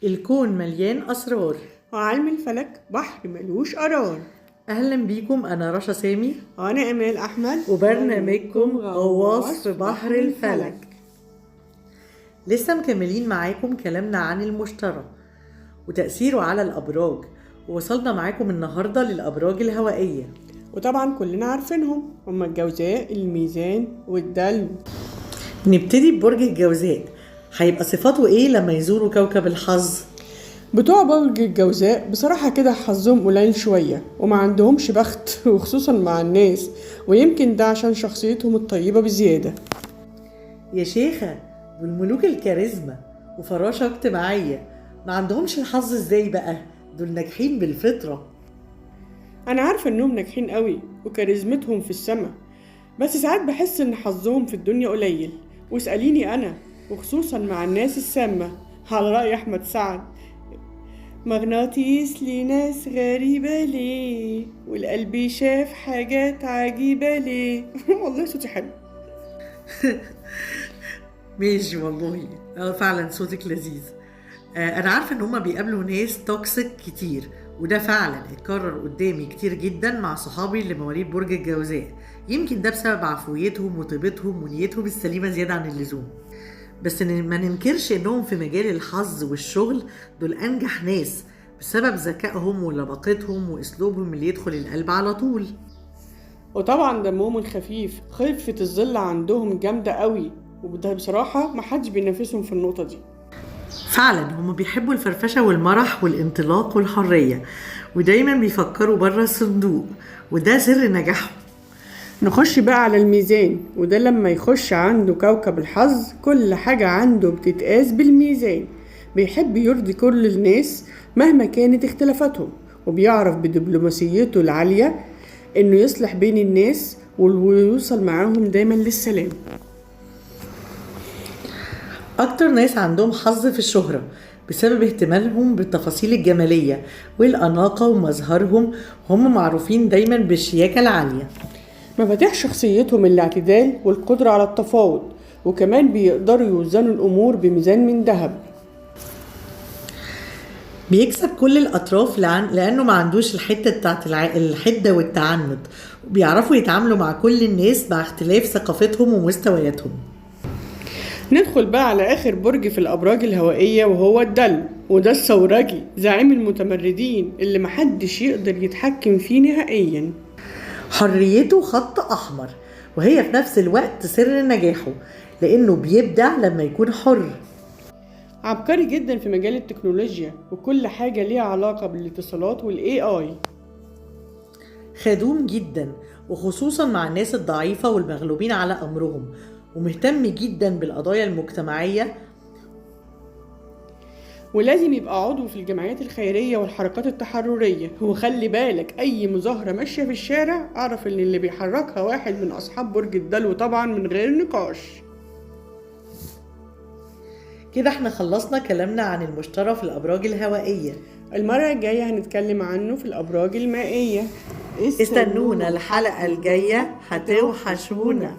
الكون مليان أسرار. وعلم الفلك بحر ملوش قرار. أهلا بيكم، أنا رشا سامي وأنا أمال أحمد، وبرنامجكم غواص في بحر الفلك. لسه مكملين معاكم كلامنا عن المشتري وتأثيره على الأبراج، ووصلنا معاكم النهاردة للأبراج الهوائية. وطبعا كلنا عارفينهم، هما الجوزاء، الميزان، والدلو. نبتدي ببرج الجوزاء. هيبقى صفاته إيه لما يزوروا كوكب الحظ؟ بتوع برج الجوزاء بصراحة كده حظهم قليل شوية، وما عندهمش بخت وخصوصا مع الناس، ويمكن ده عشان شخصيتهم الطيبة بزيادة. يا شيخة، دول ملوك الكاريزما وفراشة اجتماعية، ما عندهمش الحظ ازاي بقى؟ دول ناجحين بالفطرة. أنا عارفة إنهم ناجحين قوي وكاريزمتهم في السما، بس ساعات بحس إن حظهم في الدنيا قليل، واسأليني أنا، وخصوصا مع الناس السامة، على رأي أحمد سعد: مغناطيس لناس غريبة ليه، والقلب شاف حاجات عجيبة ليه. والله صوتي حلو. ماشي والله، فعلا صوتك لذيذ. انا عارفة ان هما بيقابلوا ناس توكسيك كتير، وده فعلا اتكرر قدامي كتير جدا مع صحابي اللي مواليد برج الجوزاء. يمكن ده بسبب عفويتهم وطيبتهم ونيتهم السليمة زيادة عن اللزوم، بس ما ننكرش انهم في مجال الحظ والشغل دول انجح ناس بسبب ذكائهم ولباقتهم واسلوبهم اللي يدخل القلب على طول. وطبعا دمهم الخفيف، خفة الظل عندهم جامدة قوي، وده بصراحة محدش بينافسهم في النقطة دي. فعلا هم بيحبوا الفرفشة والمرح والانطلاق والحرية، ودايما بيفكروا بره الصندوق، وده سر نجاحهم. نخش بقى على الميزان، وده لما يخش عنده كوكب الحظ كل حاجة عنده بتتقاس بالميزان. بيحب يرضي كل الناس مهما كانت اختلافاتهم، وبيعرف بدبلوماسيته العالية انه يصلح بين الناس ويوصل معاهم دايما للسلام. أكتر ناس عندهم حظ في الشهرة بسبب اهتمامهم بالتفاصيل الجمالية والأناقة ومظهرهم، هم معروفين دايما بالشياكة العالية. مفاتيح شخصيتهم الاعتدال والقدرة على التفاوض، وكمان بيقدروا يوزنوا الأمور بميزان من ذهب. بيكسب كل الأطراف لأنه ما عندوش الحتة بتاعت الحدة والتعنت، وبيعرفوا يتعاملوا مع كل الناس مع اختلاف ثقافتهم ومستوياتهم. ندخل بقى على آخر برج في الأبراج الهوائية، وهو الدلو، وده الثورجي زعيم المتمردين اللي محدش يقدر يتحكم فيه نهائيا. حريته خط أحمر، وهي في نفس الوقت سر نجاحه لأنه بيبدع لما يكون حر. عبقري جدا في مجال التكنولوجيا وكل حاجة ليها علاقة بالاتصالات والاي. خدوم جدا، وخصوصا مع الناس الضعيفة والمغلوبين على أمرهم، ومهتم جدا بالقضايا المجتمعية، ولازم يبقى عضو في الجمعيات الخيرية والحركات التحررية. وخلي بالك أي مظاهرة ماشية في الشارع أعرف إن اللي بيحركها واحد من أصحاب برج الدلو، طبعا من غير نقاش. كده احنا خلصنا كلامنا عن المشتري في الأبراج الهوائية. المرة الجاية هنتكلم عنه في الأبراج المائية. استنونا الحلقة الجاية، هتوحشونا.